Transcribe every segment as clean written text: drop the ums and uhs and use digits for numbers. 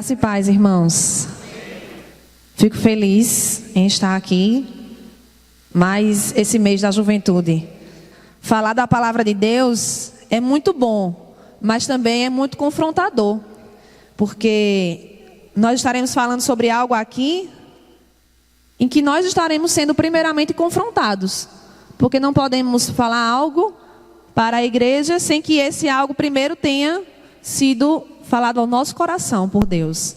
Graça e paz, irmãos. Fico feliz em estar aqui, mais esse mês da juventude. Falar da palavra de Deus é muito bom, mas também é muito confrontador, porque nós estaremos falando sobre algo aqui em que nós estaremos sendo primeiramente confrontados, porque não podemos falar algo para a igreja sem que esse algo primeiro tenha sido falado ao nosso coração por Deus.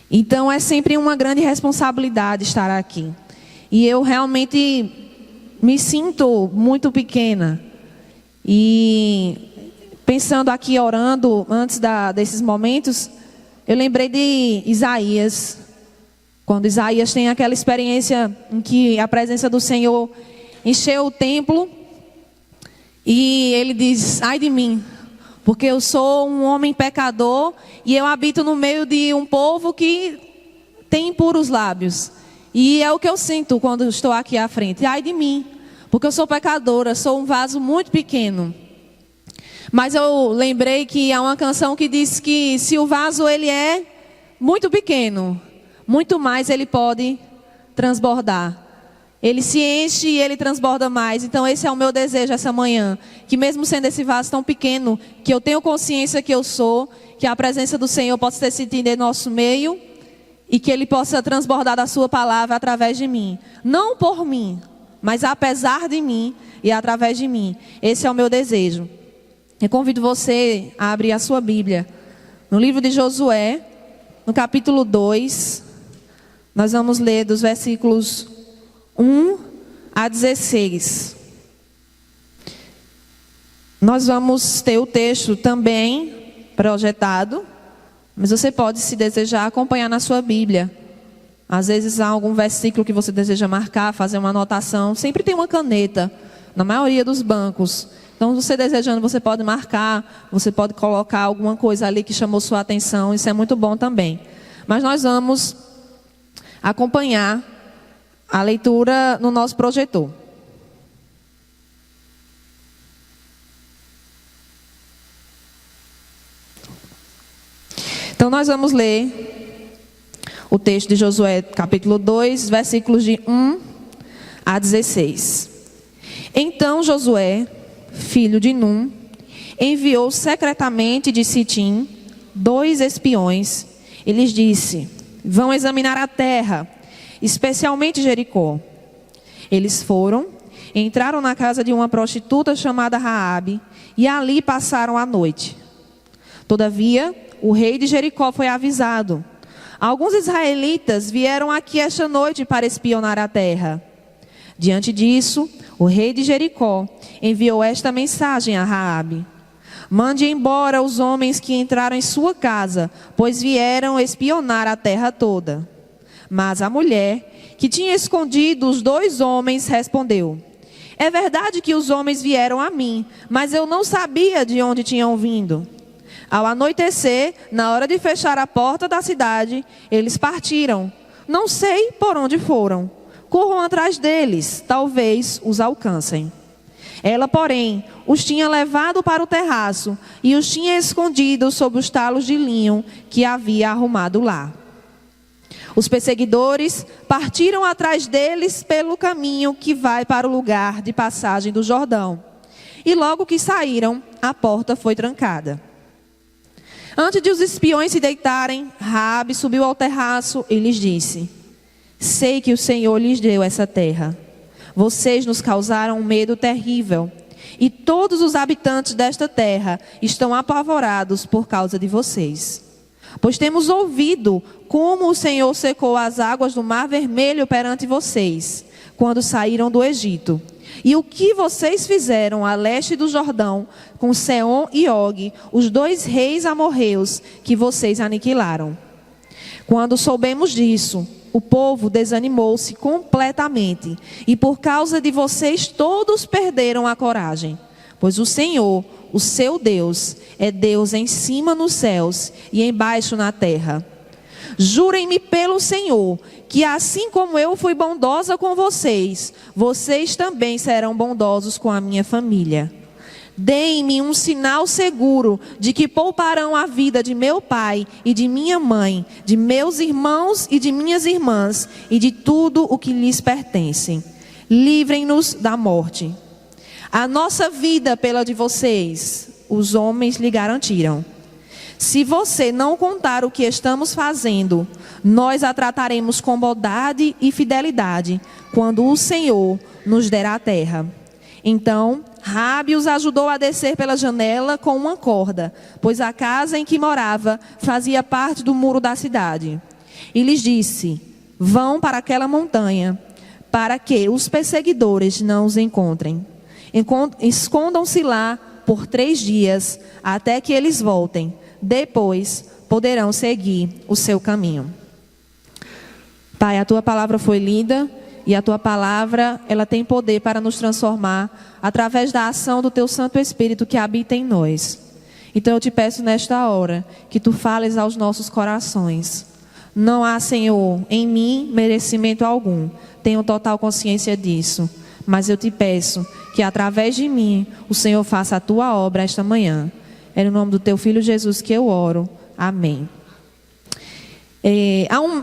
Então é sempre uma grande responsabilidade estar aqui. E eu realmente me sinto muito pequena. E pensando aqui, orando, antes desses momentos, eu lembrei de Isaías. Quando Isaías tem aquela experiência em que a presença do Senhor encheu o templo. E ele diz: ai de mim, porque eu sou um homem pecador e eu habito no meio de um povo que tem impuros lábios. E é o que eu sinto quando estou aqui à frente. Ai de mim, porque eu sou pecadora, sou um vaso muito pequeno. Mas eu lembrei que há uma canção que diz que se o vaso ele é muito pequeno, muito mais ele pode transbordar. Ele se enche e ele transborda mais. Então esse é o meu desejo essa manhã. Que mesmo sendo esse vaso tão pequeno, que eu tenho consciência que eu sou, que a presença do Senhor possa ter sentido em nosso meio, e que Ele possa transbordar da sua palavra através de mim. Não por mim, mas apesar de mim e através de mim. Esse é o meu desejo. Eu convido você a abrir a sua Bíblia. No livro de Josué, no capítulo 2, nós vamos ler dos versículos 1 a 16. Nós vamos ter o texto também projetado, mas você pode, se desejar, acompanhar na sua Bíblia. Às vezes há algum versículo que você deseja marcar, fazer uma anotação. Sempre tem uma caneta, na maioria dos bancos. Então, você desejando, você pode marcar, você pode colocar alguma coisa ali que chamou sua atenção. Isso é muito bom também. Mas nós vamos acompanhar a leitura no nosso projetor. Então nós vamos ler o texto de Josué, capítulo 2, versículos de 1 a 16. Então Josué, filho de Num, enviou secretamente de Sitim 2 espiões e lhes disse: vão examinar a terra, especialmente Jericó. Eles foram, entraram na casa de uma prostituta chamada Raabe e ali passaram a noite. Todavia, o rei de Jericó foi avisado: alguns israelitas vieram aqui esta noite para espionar a terra. Diante disso, o rei de Jericó enviou esta mensagem a Raabe: mande embora os homens que entraram em sua casa, pois vieram espionar a terra toda. Mas a mulher, que tinha escondido os 2 homens, respondeu: é verdade que os homens vieram a mim, mas eu não sabia de onde tinham vindo. Ao anoitecer, na hora de fechar a porta da cidade, eles partiram. Não sei por onde foram. Corram atrás deles, talvez os alcancem. Ela, porém, os tinha levado para o terraço e os tinha escondido sob os talos de linho que havia arrumado lá. Os perseguidores partiram atrás deles pelo caminho que vai para o lugar de passagem do Jordão. E logo que saíram, a porta foi trancada. Antes de os espiões se deitarem, Raabe subiu ao terraço e lhes disse: sei que o Senhor lhes deu essa terra. Vocês nos causaram um medo terrível, e todos os habitantes desta terra estão apavorados por causa de vocês. Pois temos ouvido como o Senhor secou as águas do Mar Vermelho perante vocês, quando saíram do Egito. E o que vocês fizeram a leste do Jordão, com Seom e Og, os 2 reis amorreus que vocês aniquilaram. Quando soubemos disso, o povo desanimou-se completamente, e por causa de vocês todos perderam a coragem. Pois o Senhor, o seu Deus, é Deus em cima nos céus e embaixo na terra. Jurem-me pelo Senhor, que assim como eu fui bondosa com vocês, vocês também serão bondosos com a minha família. Deem-me um sinal seguro de que pouparão a vida de meu pai e de minha mãe, de meus irmãos e de minhas irmãs, e de tudo o que lhes pertence. Livrem-nos da morte. A nossa vida pela de vocês, os homens lhe garantiram. Se você não contar o que estamos fazendo, nós a trataremos com bondade e fidelidade, quando o Senhor nos der a terra. Então, Raabe os ajudou a descer pela janela com uma corda, pois a casa em que morava fazia parte do muro da cidade. E lhes disse: vão para aquela montanha, para que os perseguidores não os encontrem. Escondam-se lá por 3 dias, até que eles voltem. Depois poderão seguir o seu caminho. Pai, a tua palavra foi lida e a tua palavra, ela tem poder para nos transformar através da ação do teu Santo Espírito que habita em nós. Então eu te peço nesta hora que tu fales aos nossos corações. Não há, Senhor, em mim merecimento algum. Tenho total consciência disso. Mas eu te peço que através de mim o Senhor faça a tua obra esta manhã. É no nome do teu Filho Jesus que eu oro. Amém.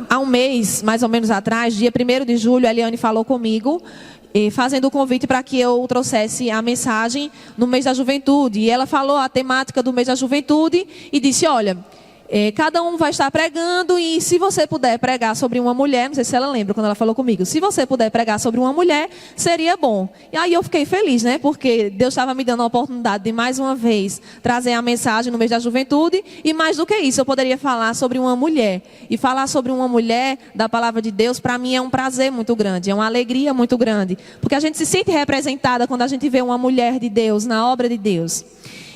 Há um mês, mais ou menos atrás, dia 1º de julho, a Eliane falou comigo, fazendo o convite para que eu trouxesse a mensagem no mês da juventude. E ela falou a temática do mês da juventude e disse: olha, cada um vai estar pregando, e se você puder pregar sobre uma mulher, não sei se ela lembra quando ela falou comigo, se você puder pregar sobre uma mulher, seria bom. E aí eu fiquei feliz, né? Porque Deus estava me dando a oportunidade de mais uma vez trazer a mensagem no mês da juventude, e mais do que isso, eu poderia falar sobre uma mulher. E falar sobre uma mulher da palavra de Deus, para mim é um prazer muito grande, é uma alegria muito grande, porque a gente se sente representada quando a gente vê uma mulher de Deus, na obra de Deus.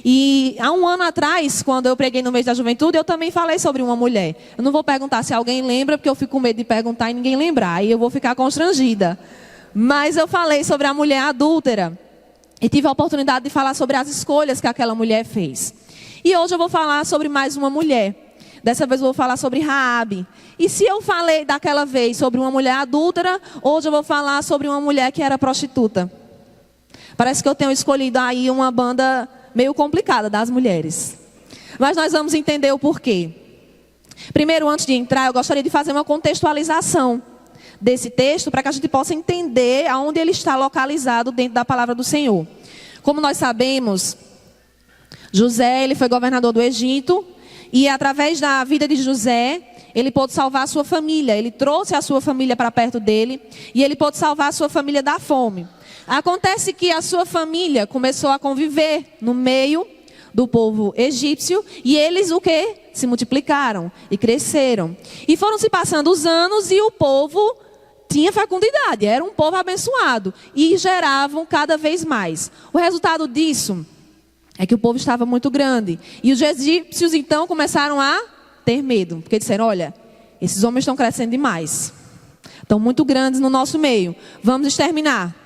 E há um ano atrás, quando eu preguei no mês da juventude, eu também falei sobre uma mulher. Eu não vou perguntar se alguém lembra, porque eu fico com medo de perguntar e ninguém lembrar, aí eu vou ficar constrangida. Mas eu falei sobre a mulher adúltera e tive a oportunidade de falar sobre as escolhas que aquela mulher fez. E hoje eu vou falar sobre mais uma mulher. Dessa vez eu vou falar sobre Raabe. E se eu falei daquela vez sobre uma mulher adúltera, hoje eu vou falar sobre uma mulher que era prostituta. Parece que eu tenho escolhido aí uma banda meio complicada das mulheres. Mas nós vamos entender o porquê. Primeiro, antes de entrar, eu gostaria de fazer uma contextualização desse texto, para que a gente possa entender aonde ele está localizado dentro da palavra do Senhor. Como nós sabemos, José, ele foi governador do Egito, e através da vida de José, ele pôde salvar a sua família. Ele trouxe a sua família para perto dele, e ele pôde salvar a sua família da fome. Acontece que a sua família começou a conviver no meio do povo egípcio, e eles o quê? Se multiplicaram e cresceram. E foram se passando os anos e o povo tinha fecundidade, era um povo abençoado e geravam cada vez mais. O resultado disso é que o povo estava muito grande. E os egípcios então começaram a ter medo, porque disseram: olha, esses homens estão crescendo demais, estão muito grandes no nosso meio, vamos exterminar.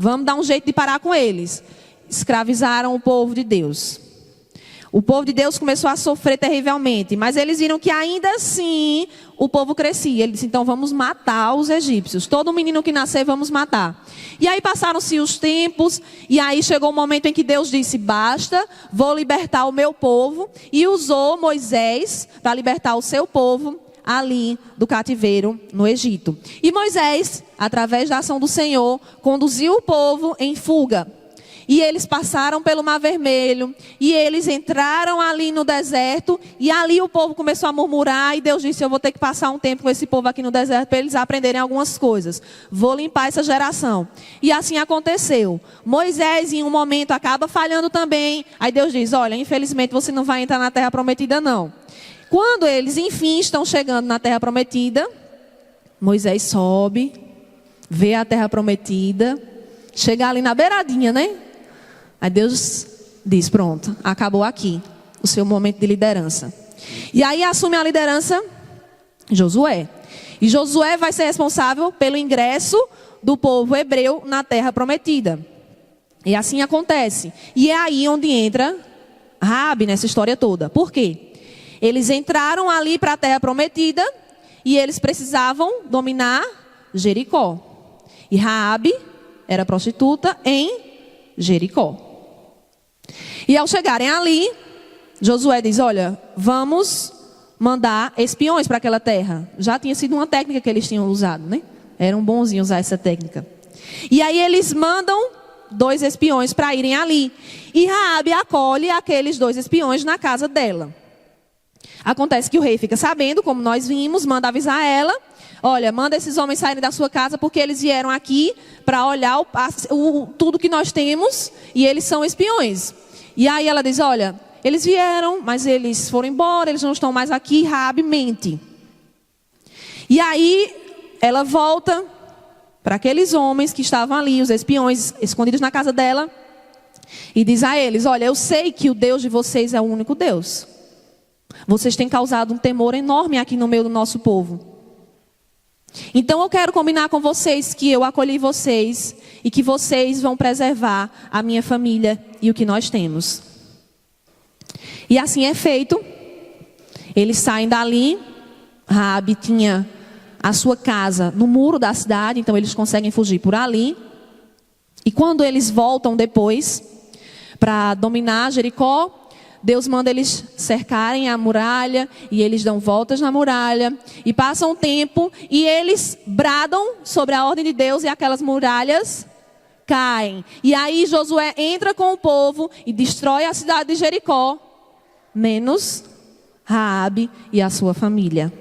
Vamos dar um jeito de parar com eles. Escravizaram o povo de Deus. O povo de Deus começou a sofrer terrivelmente. Mas eles viram que ainda assim o povo crescia. Ele disse: então vamos matar os egípcios. Todo menino que nascer vamos matar. E aí passaram-se os tempos. E aí chegou o momento em que Deus disse: basta, vou libertar o meu povo. E usou Moisés para libertar o seu povo ali do cativeiro no Egito. E Moisés, através da ação do Senhor, conduziu o povo em fuga. E eles passaram pelo Mar Vermelho, e eles entraram ali no deserto, e ali o povo começou a murmurar, e Deus disse: eu vou ter que passar um tempo com esse povo aqui no deserto, para eles aprenderem algumas coisas. Vou limpar essa geração. E assim aconteceu. Moisés, em um momento, acaba falhando também. Aí Deus diz: olha, infelizmente você não vai entrar na terra prometida, não. Quando eles, enfim, estão chegando na terra prometida, Moisés sobe, vê a terra prometida, chega ali na beiradinha, né? Aí Deus diz: pronto, acabou aqui o seu momento de liderança. E aí assume a liderança Josué. E Josué vai ser responsável pelo ingresso do povo hebreu na terra prometida. E assim acontece. E é aí onde entra Raabe nessa história toda. Por quê? Eles entraram ali para a terra prometida e eles precisavam dominar Jericó. E Raabe era prostituta em Jericó. E ao chegarem ali, Josué diz, olha, vamos mandar espiões para aquela terra. Já tinha sido uma técnica que eles tinham usado, né? Eram bons em usar essa técnica. E aí eles mandam 2 espiões para irem ali. E Raabe acolhe aqueles 2 espiões na casa dela. Acontece que o rei fica sabendo, como nós vimos, manda avisar ela. Olha, manda esses homens saírem da sua casa porque eles vieram aqui para olhar tudo que nós temos e eles são espiões. E aí ela diz, olha, eles vieram, mas eles foram embora, eles não estão mais aqui. Raabe mente. E aí ela volta para aqueles homens que estavam ali, os espiões escondidos na casa dela, e diz a eles, olha, eu sei que o Deus de vocês é o único Deus. Vocês têm causado um temor enorme aqui no meio do nosso povo. Então eu quero combinar com vocês que eu acolhi vocês e que vocês vão preservar a minha família e o que nós temos. E assim é feito. Eles saem dali. Raabe tinha a sua casa no muro da cidade, então eles conseguem fugir por ali. E quando eles voltam depois para dominar Jericó, Deus manda eles cercarem a muralha e eles dão voltas na muralha e passam um tempo e eles bradam sobre a ordem de Deus e aquelas muralhas caem. E aí Josué entra com o povo e destrói a cidade de Jericó, menos Raabe e a sua família.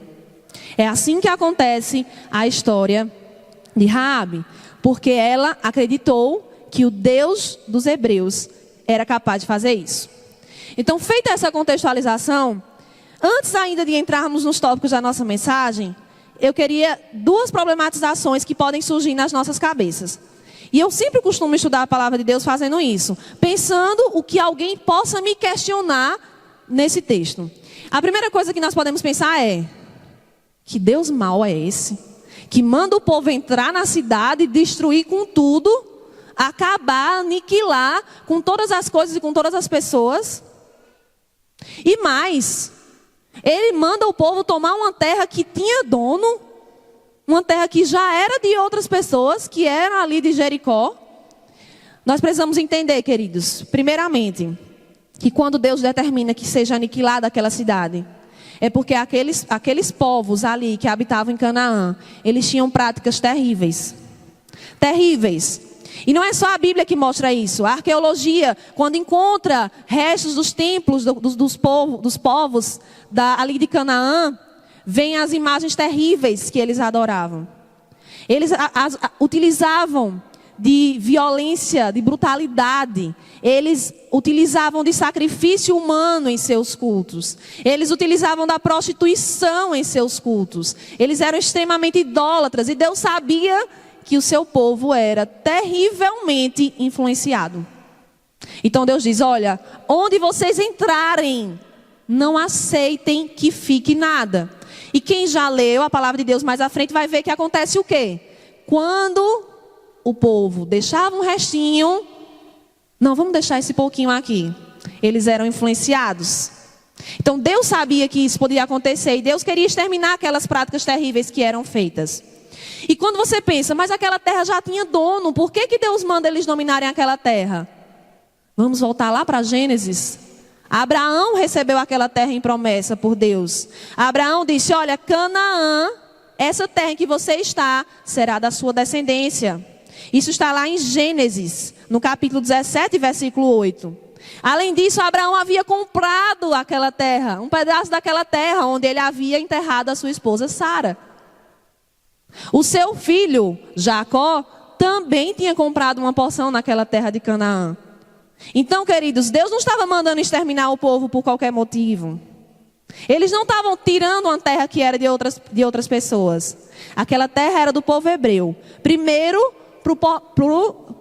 É assim que acontece a história de Raabe, porque ela acreditou que o Deus dos hebreus era capaz de fazer isso. Então, feita essa contextualização, antes ainda de entrarmos nos tópicos da nossa mensagem, eu queria 2 problematizações que podem surgir nas nossas cabeças. E eu sempre costumo estudar a palavra de Deus fazendo isso, pensando o que alguém possa me questionar nesse texto. A primeira coisa que nós podemos pensar é, que Deus mau é esse? Que manda o povo entrar na cidade, destruir com tudo, acabar, aniquilar com todas as coisas e com todas as pessoas. E mais, ele manda o povo tomar uma terra que tinha dono, uma terra que já era de outras pessoas, que eram ali de Jericó. Nós precisamos entender, queridos, primeiramente, que quando Deus determina que seja aniquilada aquela cidade, é porque aqueles povos ali que habitavam em Canaã, eles tinham práticas terríveis. Terríveis. E não é só a Bíblia que mostra isso. A arqueologia, quando encontra restos dos templos dos povos ali de Canaã, vem as imagens terríveis que eles adoravam. Eles utilizavam de violência, de brutalidade. Eles utilizavam de sacrifício humano em seus cultos. Eles utilizavam da prostituição em seus cultos. Eles eram extremamente idólatras. E Deus sabia que o seu povo era terrivelmente influenciado. Então Deus diz, olha, onde vocês entrarem, não aceitem que fique nada. E quem já leu a palavra de Deus mais à frente vai ver que acontece o quê? Quando o povo deixava um restinho, não, vamos deixar esse pouquinho aqui. Eles eram influenciados. Então Deus sabia que isso poderia acontecer e Deus queria exterminar aquelas práticas terríveis que eram feitas. E quando você pensa, mas aquela terra já tinha dono, por que Deus manda eles dominarem aquela terra? Vamos voltar lá para Gênesis. Abraão recebeu aquela terra em promessa por Deus. Abraão disse, olha, Canaã, essa terra em que você está, será da sua descendência. Isso está lá em Gênesis, no capítulo 17, versículo 8. Além disso, Abraão havia comprado aquela terra, um pedaço daquela terra onde ele havia enterrado a sua esposa Sara. O seu filho, Jacó, também tinha comprado uma porção naquela terra de Canaã. Então, queridos, Deus não estava mandando exterminar o povo por qualquer motivo. Eles não estavam tirando uma terra que era de outras pessoas. Aquela terra era do povo hebreu. Primeiro,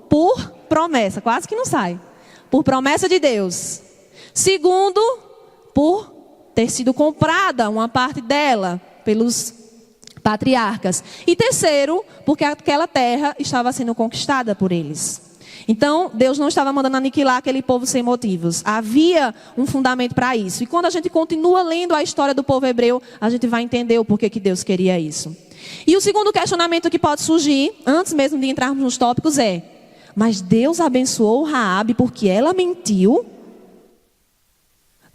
por promessa, quase que não sai. Por promessa de Deus. Segundo, por ter sido comprada uma parte dela pelos patriarcas. E terceiro, porque aquela terra estava sendo conquistada por eles. Então, Deus não estava mandando aniquilar aquele povo sem motivos. Havia um fundamento para isso. E quando a gente continua lendo a história do povo hebreu, a gente vai entender o porquê que Deus queria isso. E o segundo questionamento que pode surgir, antes mesmo de entrarmos nos tópicos, é: mas Deus abençoou Raabe porque ela mentiu?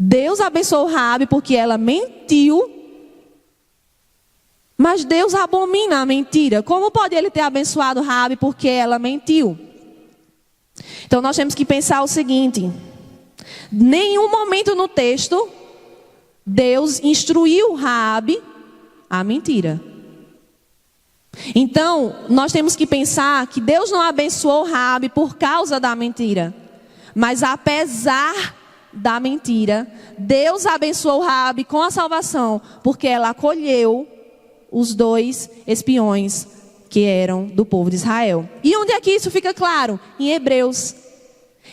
Deus abençoou Raabe porque ela mentiu, mas Deus abomina a mentira. Como pode ele ter abençoado Raabe porque ela mentiu? Então nós temos que pensar o seguinte: nenhum momento no texto Deus instruiu Raabe a mentira. Então nós temos que pensar que Deus não abençoou Raabe por causa da mentira, mas apesar da mentira, Deus abençoou Raabe com a salvação, porque ela acolheu os 2 espiões que eram do povo de Israel. E onde é que isso fica claro? Em Hebreus.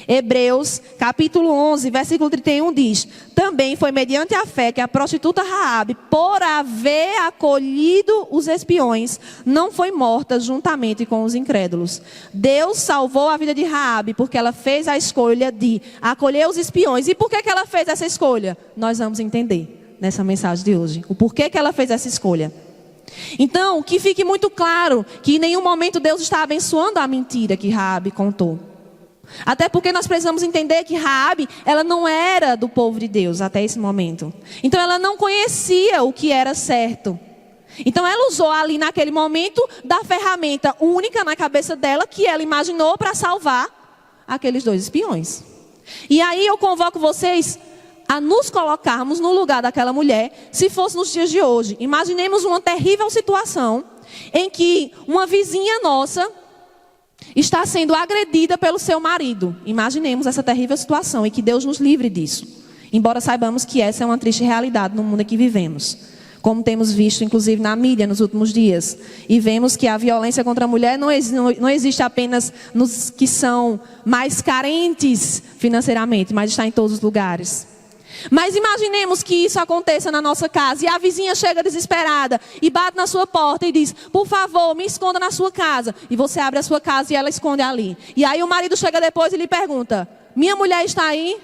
Hebreus, capítulo 11, versículo 31 diz: também foi mediante a fé que a prostituta Raabe, por haver acolhido os espiões, não foi morta juntamente com os incrédulos. Deus salvou a vida de Raabe porque ela fez a escolha de acolher os espiões. E por que ela fez essa escolha? Nós vamos entender nessa mensagem de hoje o porquê que ela fez essa escolha. Então, que fique muito claro que em nenhum momento Deus está abençoando a mentira que Raabe contou. Até porque nós precisamos entender que Raabe, ela não era do povo de Deus até esse momento. Então ela não conhecia o que era certo. Então ela usou ali naquele momento da ferramenta única na cabeça dela que ela imaginou para salvar aqueles 2 espiões. E aí eu convoco vocês a nos colocarmos no lugar daquela mulher, se fosse nos dias de hoje. Imaginemos uma terrível situação em que uma vizinha nossa está sendo agredida pelo seu marido. Imaginemos essa terrível situação e que Deus nos livre disso. Embora saibamos que essa é uma triste realidade no mundo em que vivemos. Como temos visto, inclusive, na mídia nos últimos dias. E vemos que a violência contra a mulher não existe apenas nos que são mais carentes financeiramente, mas está em todos os lugares. Mas imaginemos que isso aconteça na nossa casa e a vizinha chega desesperada e bate na sua porta e diz: por favor, me esconda na sua casa. E você abre a sua casa e ela esconde ali. E aí o marido chega depois e lhe pergunta: minha mulher está aí?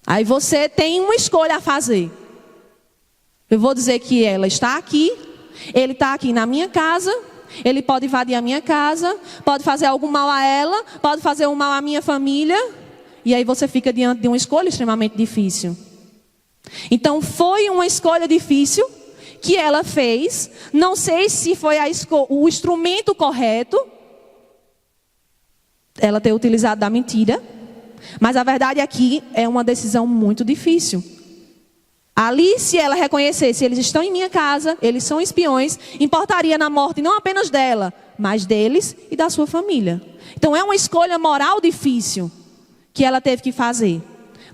Aí você tem uma escolha a fazer. Eu vou dizer que ela está aqui, ele está aqui na minha casa, ele pode invadir a minha casa, pode fazer algum mal a ela, pode fazer um mal à minha família. E aí você fica diante de uma escolha extremamente difícil. Então foi uma escolha difícil que ela fez. Não sei se foi o instrumento correto, ela ter utilizado da mentira. Mas a verdade aqui é uma decisão muito difícil. Ali, se ela reconhecesse, eles estão em minha casa, eles são espiões, importaria na morte não apenas dela, mas deles e da sua família. Então é uma escolha moral difícil que ela teve que fazer.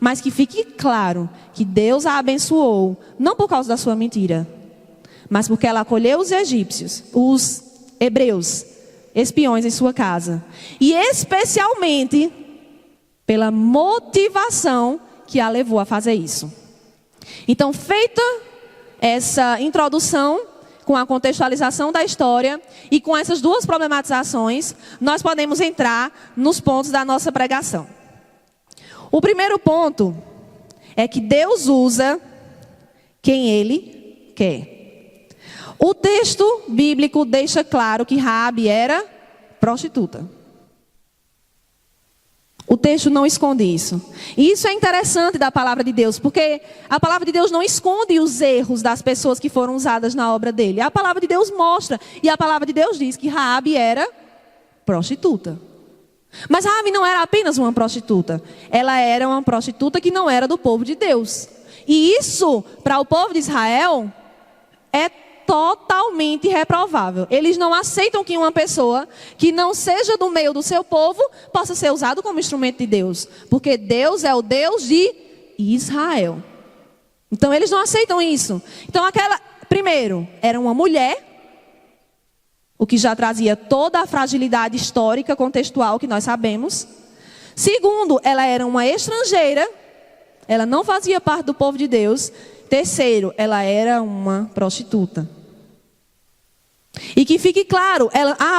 Mas que fique claro que Deus a abençoou, não por causa da sua mentira, mas porque ela acolheu os egípcios, os hebreus, espiões em sua casa. E especialmente pela motivação que a levou a fazer isso. Então, feita essa introdução, com a contextualização da história e com essas 2 problematizações, nós podemos entrar nos pontos da nossa pregação. O primeiro ponto é que Deus usa quem Ele quer. O texto bíblico deixa claro que Raabe era prostituta. O texto não esconde isso. E isso é interessante da palavra de Deus, porque a palavra de Deus não esconde os erros das pessoas que foram usadas na obra dele. A palavra de Deus mostra, e a palavra de Deus diz que Raabe era prostituta. Mas Raabe não era apenas uma prostituta. Ela era uma prostituta que não era do povo de Deus. E isso, para o povo de Israel, é totalmente reprovável. Eles não aceitam que uma pessoa que não seja do meio do seu povo possa ser usado como instrumento de Deus. Porque Deus é o Deus de Israel. Então eles não aceitam isso. Então primeiro, era uma mulher, o que já trazia toda a fragilidade histórica, contextual que nós sabemos. Segundo, ela era uma estrangeira, ela não fazia parte do povo de Deus. Terceiro, ela era uma prostituta. E que fique claro,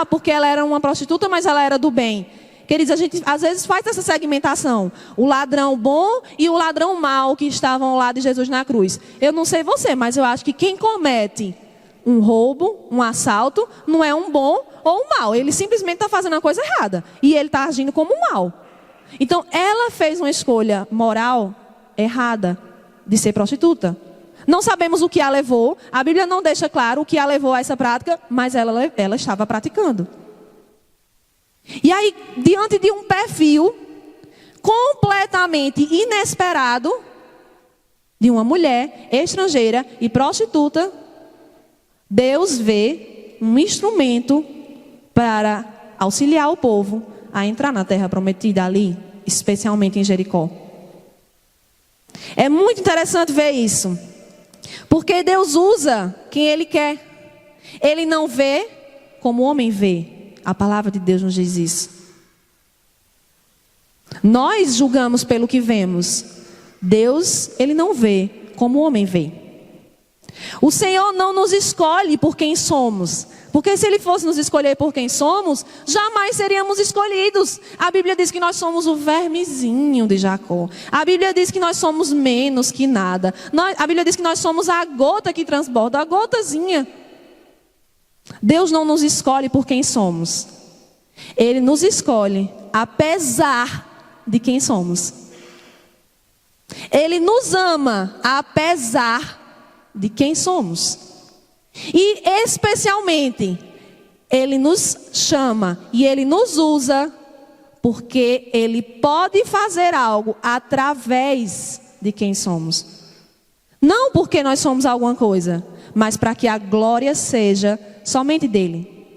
porque ela era uma prostituta, mas ela era do bem. Queridos, a gente às vezes faz essa segmentação. O ladrão bom e o ladrão mau que estavam ao lado de Jesus na cruz. Eu não sei você, mas eu acho que quem comete um roubo, um assalto, não é um bom ou um mau. Ele simplesmente está fazendo a coisa errada. E ele está agindo como um mau. Então, ela fez uma escolha moral errada de ser prostituta. Não sabemos o que a levou, a Bíblia não deixa claro o que a levou a essa prática, mas ela estava praticando. E aí, diante de um perfil completamente inesperado de uma mulher estrangeira e prostituta, Deus vê um instrumento para auxiliar o povo a entrar na terra prometida ali, especialmente em Jericó. É muito interessante ver isso, porque Deus usa quem Ele quer. Ele não vê como o homem vê. A palavra de Deus nos diz isso. Nós julgamos pelo que vemos. Deus, Ele não vê como o homem vê. O Senhor não nos escolhe por quem somos. Porque se Ele fosse nos escolher por quem somos, jamais seríamos escolhidos. A Bíblia diz que nós somos o vermezinho de Jacó. A Bíblia diz que nós somos menos que nada. A Bíblia diz que nós somos a gota que transborda, a gotazinha. Deus não nos escolhe por quem somos. Ele nos escolhe apesar de quem somos. Ele nos ama apesar de quem somos. E especialmente, Ele nos chama e Ele nos usa porque Ele pode fazer algo através de quem somos. Não porque nós somos alguma coisa, mas para que a glória seja somente dEle.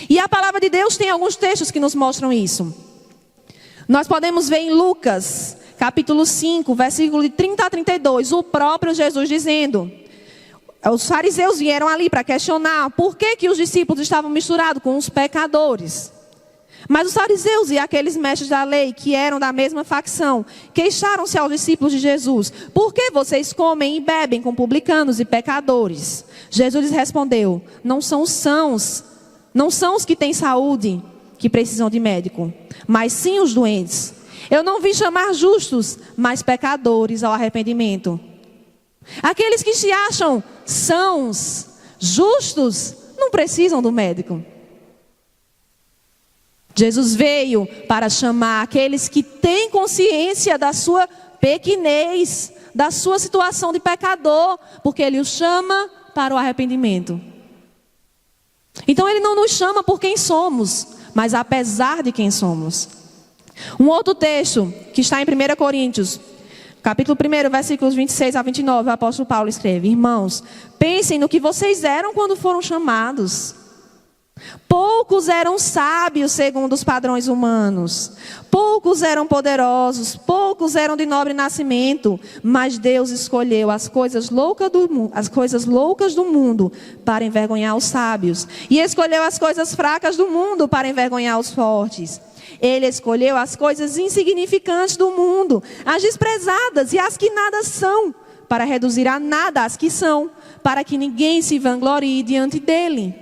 E a palavra de Deus tem alguns textos que nos mostram isso. Nós podemos ver em Lucas, capítulo 5, versículo de 30 a 32, o próprio Jesus dizendo... Os fariseus vieram ali para questionar por que os discípulos estavam misturados com os pecadores. Mas os fariseus e aqueles mestres da lei, que eram da mesma facção, queixaram-se aos discípulos de Jesus: por que vocês comem e bebem com publicanos e pecadores? Jesus lhes respondeu: não são os que têm saúde que precisam de médico, mas sim os doentes. Eu não vim chamar justos, mas pecadores ao arrependimento. Aqueles que se acham sãos, justos, não precisam do médico. Jesus veio para chamar aqueles que têm consciência da sua pequenez, da sua situação de pecador, porque Ele os chama para o arrependimento. Então Ele não nos chama por quem somos, mas apesar de quem somos. Um outro texto que está em 1 Coríntios, capítulo 1, versículos 26 a 29, o apóstolo Paulo escreve: irmãos, pensem no que vocês eram quando foram chamados. Poucos eram sábios segundo os padrões humanos. Poucos eram poderosos. Poucos eram de nobre nascimento. Mas Deus escolheu as coisas loucas do mundo para envergonhar os sábios. E escolheu as coisas fracas do mundo para envergonhar os fortes. Ele escolheu as coisas insignificantes do mundo, as desprezadas e as que nada são, para reduzir a nada as que são, para que ninguém se vanglorie diante dele.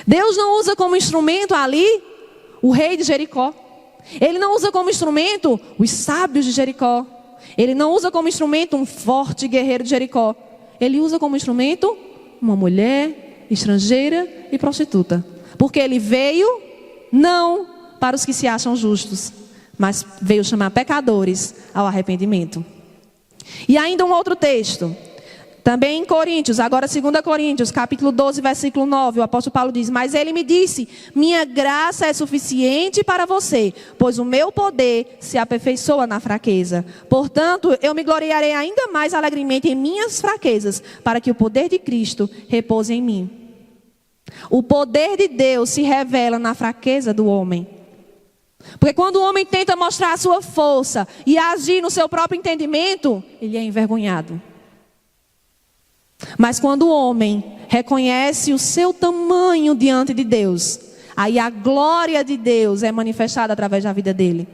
Deus não usa como instrumento ali o rei de Jericó. Ele não usa como instrumento os sábios de Jericó. Ele não usa como instrumento um forte guerreiro de Jericó. Ele usa como instrumento uma mulher estrangeira e prostituta. Porque ele veio não para os que se acham justos, mas veio chamar pecadores ao arrependimento. E ainda um outro texto, também em Coríntios, agora 2 Coríntios, capítulo 12, versículo 9, o apóstolo Paulo diz: mas ele me disse, minha graça é suficiente para você, pois o meu poder se aperfeiçoa na fraqueza. Portanto, eu me gloriarei ainda mais alegremente em minhas fraquezas, para que o poder de Cristo repouse em mim. O poder de Deus se revela na fraqueza do homem. Porque quando o homem tenta mostrar a sua força e agir no seu próprio entendimento, ele é envergonhado. Mas quando o homem reconhece o seu tamanho diante de Deus, aí a glória de Deus é manifestada através da vida dele.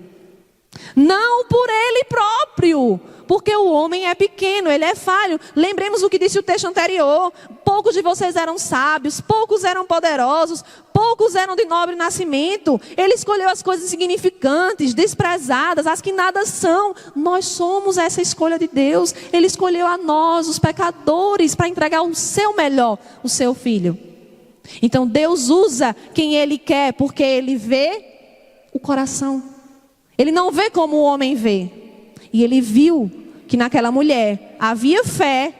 Não por ele próprio, porque o homem é pequeno, ele é falho. Lembremos o que disse o texto anterior: poucos de vocês eram sábios, poucos eram poderosos, poucos eram de nobre nascimento. Ele escolheu as coisas insignificantes, desprezadas, as que nada são. Nós somos essa escolha de Deus. Ele escolheu a nós, os pecadores, para entregar o seu melhor, o seu filho. Então Deus usa quem Ele quer, porque Ele vê o coração. Ele não vê como o homem vê. E ele viu que naquela mulher havia fé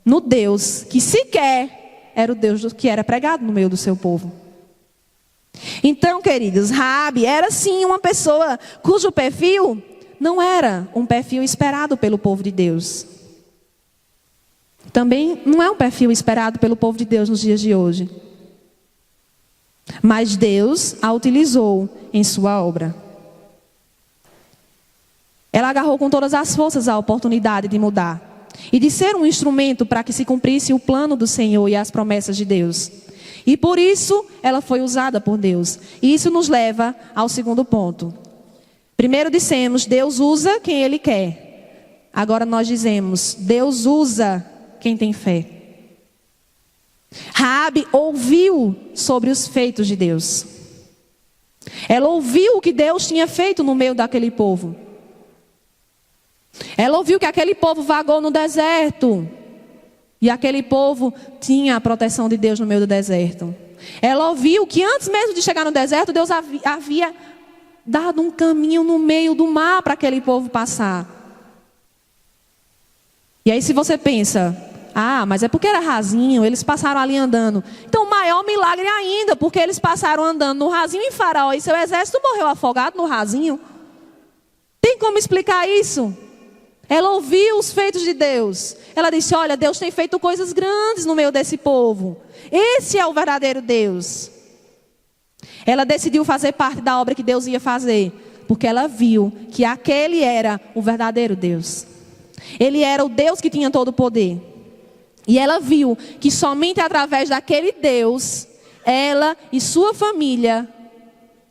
no Deus que sequer era o Deus que era pregado no meio do seu povo. Então, queridos, Raabe era sim uma pessoa cujo perfil não era um perfil esperado pelo povo de Deus. Também não é um perfil esperado pelo povo de Deus nos dias de hoje. Mas Deus a utilizou em sua obra. Ela agarrou com todas as forças a oportunidade de mudar e de ser um instrumento para que se cumprisse o plano do Senhor e as promessas de Deus. E por isso ela foi usada por Deus. E isso nos leva ao segundo ponto. Primeiro dissemos, Deus usa quem Ele quer. Agora nós dizemos, Deus usa quem tem fé. Raabe ouviu sobre os feitos de Deus. Ela ouviu o que Deus tinha feito no meio daquele povo. Ela ouviu que aquele povo vagou no deserto. E aquele povo tinha a proteção de Deus no meio do deserto. Ela ouviu que antes mesmo de chegar no deserto, Deus havia dado um caminho no meio do mar para aquele povo passar. E aí se você pensa, mas é porque era rasinho, eles passaram ali andando. Então o maior milagre ainda, porque eles passaram andando no rasinho e Faraó e seu exército morreu afogado no rasinho. Tem como explicar isso? Ela ouviu os feitos de Deus. Ela disse, olha, Deus tem feito coisas grandes no meio desse povo. Esse é o verdadeiro Deus. Ela decidiu fazer parte da obra que Deus ia fazer, porque ela viu que aquele era o verdadeiro Deus. Ele era o Deus que tinha todo o poder. E ela viu que somente através daquele Deus, ela e sua família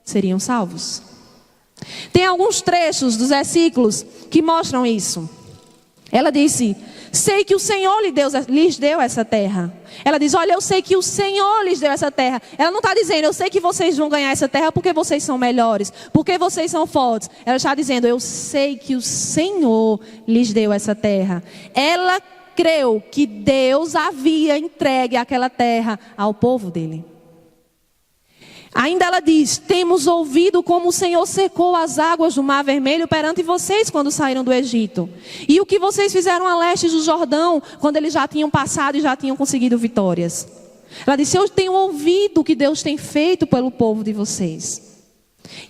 seriam salvos. Tem alguns trechos dos versículos que mostram isso. Ela disse, sei que o Senhor lhes deu essa terra. Ela diz, olha, eu sei que o Senhor lhes deu essa terra. Ela não está dizendo, eu sei que vocês vão ganhar essa terra porque vocês são melhores, porque vocês são fortes. Ela está dizendo, eu sei que o Senhor lhes deu essa terra. Ela creu que Deus havia entregue aquela terra ao povo dele. Ainda ela diz, temos ouvido como o Senhor secou as águas do Mar Vermelho perante vocês quando saíram do Egito. E o que vocês fizeram a leste do Jordão, quando eles já tinham passado e já tinham conseguido vitórias. Ela disse, eu tenho ouvido o que Deus tem feito pelo povo de vocês.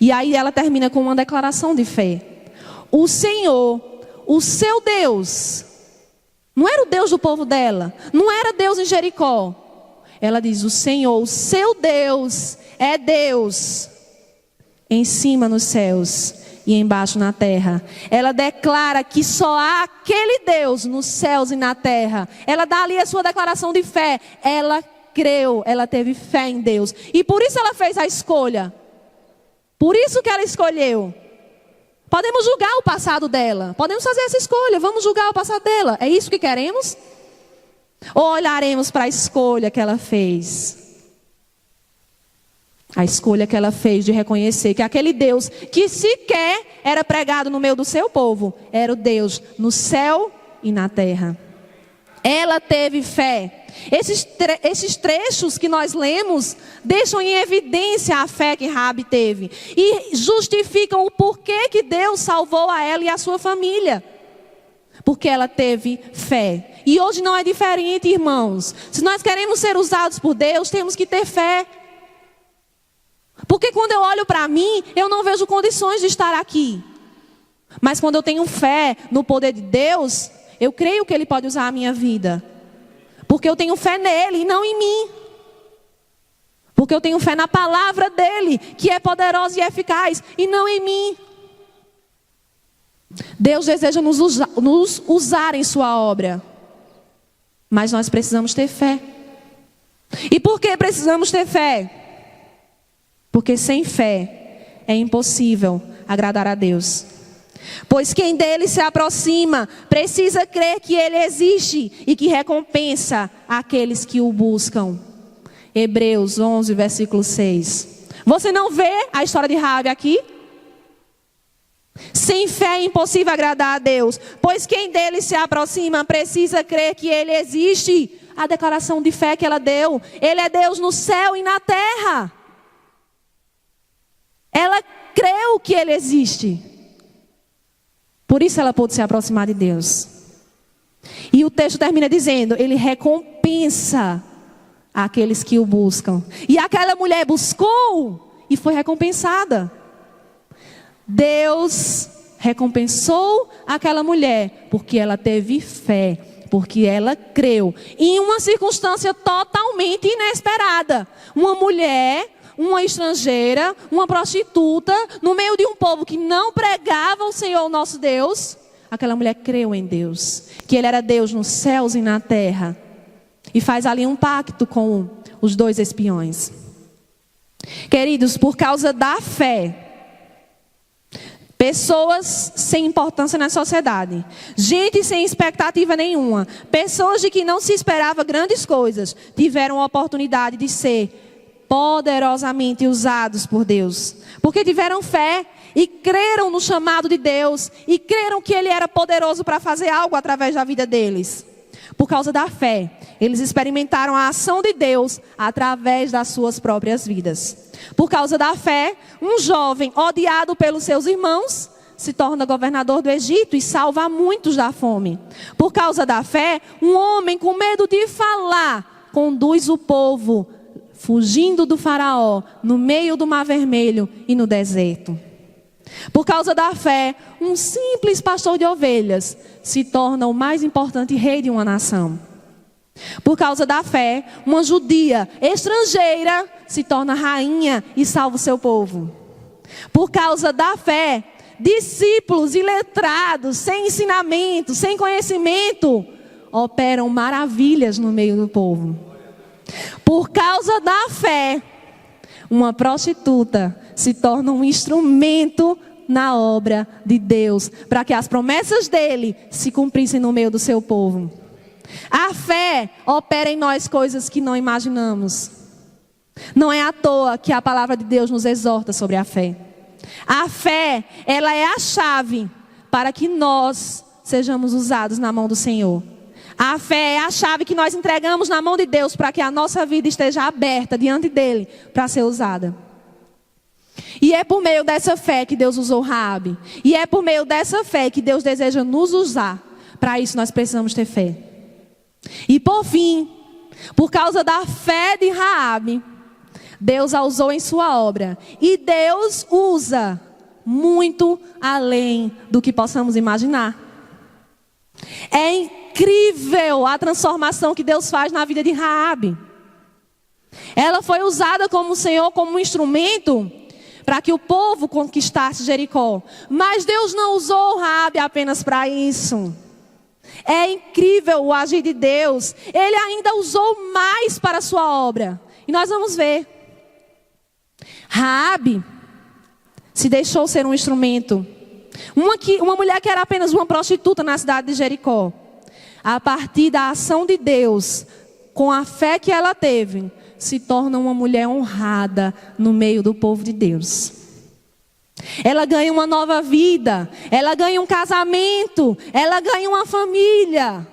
E aí ela termina com uma declaração de fé. O Senhor, o seu Deus, não era o Deus do povo dela, não era Deus em Jericó. Ela diz, o Senhor, o seu Deus, é Deus em cima nos céus e embaixo na terra. Ela declara que só há aquele Deus nos céus e na terra. Ela dá ali a sua declaração de fé. Ela creu, ela teve fé em Deus. E por isso ela fez a escolha. Por isso que ela escolheu. Podemos julgar o passado dela. Podemos fazer essa escolha. Vamos julgar o passado dela. É isso que queremos? Ou olharemos para a escolha que ela fez? A escolha que ela fez de reconhecer que aquele Deus que sequer era pregado no meio do seu povo, era o Deus no céu e na terra. Ela teve fé. Esses trechos que nós lemos deixam em evidência a fé que Raabe teve. E justificam o porquê que Deus salvou a ela e a sua família. Porque ela teve fé. E hoje não é diferente, irmãos. Se nós queremos ser usados por Deus, temos que ter fé. Porque quando eu olho para mim, eu não vejo condições de estar aqui. Mas quando eu tenho fé no poder de Deus, eu creio que Ele pode usar a minha vida. Porque eu tenho fé nele e não em mim. Porque eu tenho fé na palavra dele, que é poderosa e eficaz, e não em mim. Deus deseja nos usar em sua obra. Mas nós precisamos ter fé. E por que precisamos ter fé? Porque sem fé é impossível agradar a Deus. Pois quem dele se aproxima precisa crer que ele existe e que recompensa aqueles que o buscam. Hebreus 11, versículo 6. Você não vê a história de Raabe aqui? Sem fé é impossível agradar a Deus, pois quem dele se aproxima precisa crer que ele existe. A declaração de fé que ela deu, ele é Deus no céu e na terra. Ela creu que ele existe. Por isso ela pôde se aproximar de Deus. E o texto termina dizendo, ele recompensa aqueles que o buscam. E aquela mulher buscou e foi recompensada. Deus recompensou aquela mulher porque ela teve fé, porque ela creu em uma circunstância totalmente inesperada. Uma mulher, uma estrangeira, uma prostituta, no meio de um povo que não pregava o Senhor nosso Deus, aquela mulher creu em Deus, que Ele era Deus nos céus e na terra, e faz ali um pacto com os 2 espiões. Queridos, por causa da fé, pessoas sem importância na sociedade, gente sem expectativa nenhuma, pessoas de que não se esperava grandes coisas, tiveram a oportunidade de ser poderosamente usados por Deus, porque tiveram fé e creram no chamado de Deus, e creram que Ele era poderoso para fazer algo através da vida deles. Por causa da fé, eles experimentaram a ação de Deus através das suas próprias vidas. Por causa da fé, um jovem odiado pelos seus irmãos se torna governador do Egito e salva muitos da fome. Por causa da fé, um homem com medo de falar conduz o povo fugindo do faraó no meio do Mar Vermelho e no deserto. Por causa da fé, um simples pastor de ovelhas se torna o mais importante rei de uma nação. Por causa da fé, uma judia estrangeira se torna rainha e salva o seu povo. Por causa da fé, discípulos iletrados, sem ensinamento, sem conhecimento, operam maravilhas no meio do povo. Por causa da fé, uma prostituta se torna um instrumento na obra de Deus, para que as promessas dele se cumprissem no meio do seu povo. A fé opera em nós coisas que não imaginamos. Não é à toa que a palavra de Deus nos exorta sobre a fé. A fé, ela é a chave para que nós sejamos usados na mão do Senhor. A fé é a chave que nós entregamos na mão de Deus para que a nossa vida esteja aberta diante dele para ser usada. E é por meio dessa fé que Deus usou Raabe. E é por meio dessa fé que Deus deseja nos usar. Para isso nós precisamos ter fé. E por fim, por causa da fé de Raabe, Deus a usou em sua obra. E Deus usa muito além do que possamos imaginar. É incrível a transformação que Deus faz na vida de Raabe. Ela foi usada como o Senhor, como um instrumento para que o povo conquistasse Jericó. Mas Deus não usou Raabe apenas para isso. É incrível o agir de Deus. Ele ainda usou mais para a sua obra. E nós vamos ver. Raabe se deixou ser um instrumento. Uma mulher que era apenas uma prostituta na cidade de Jericó. A partir da ação de Deus, com a fé que ela teve, se torna uma mulher honrada no meio do povo de Deus. Ela ganha uma nova vida, ela ganha um casamento, ela ganha uma família.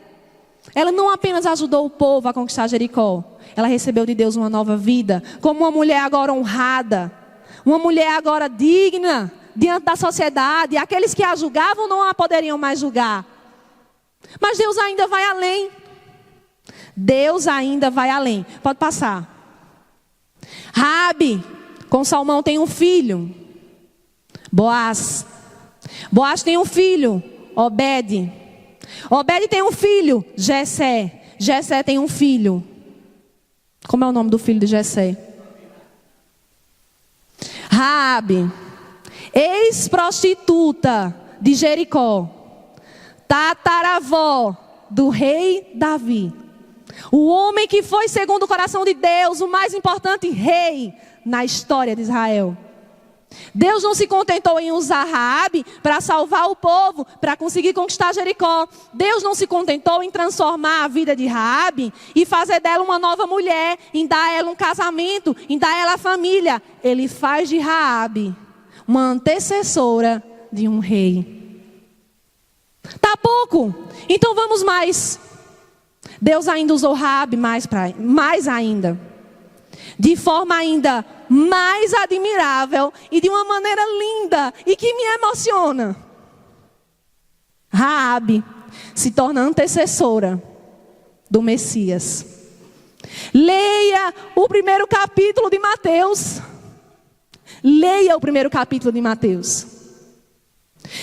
Ela não apenas ajudou o povo a conquistar Jericó, ela recebeu de Deus uma nova vida, como uma mulher agora honrada, uma mulher agora digna diante da sociedade. Aqueles que a julgavam não a poderiam mais julgar. Mas Deus ainda vai além. Deus ainda vai além. Pode passar. Raabe com Salmão tem um filho, Boaz. Boaz tem um filho, Obed. Obed tem um filho, Jessé. Jessé tem um filho. Como é o nome do filho de Jessé? Raabe, ex-prostituta de Jericó, tataravó do rei Davi. O homem que foi segundo o coração de Deus, o mais importante rei na história de Israel. Deus não se contentou em usar Raabe para salvar o povo, para conseguir conquistar Jericó. Deus não se contentou em transformar a vida de Raabe e fazer dela uma nova mulher, em dar a ela um casamento, em dar a ela a família. Ele faz de Raabe uma antecessora de um rei. Tá pouco? Então vamos mais. Deus ainda usou Raabe mais ainda, de forma ainda mais admirável e de uma maneira linda e que me emociona. Raabe se torna antecessora do Messias. Leia o primeiro capítulo de Mateus. Leia o primeiro capítulo de Mateus.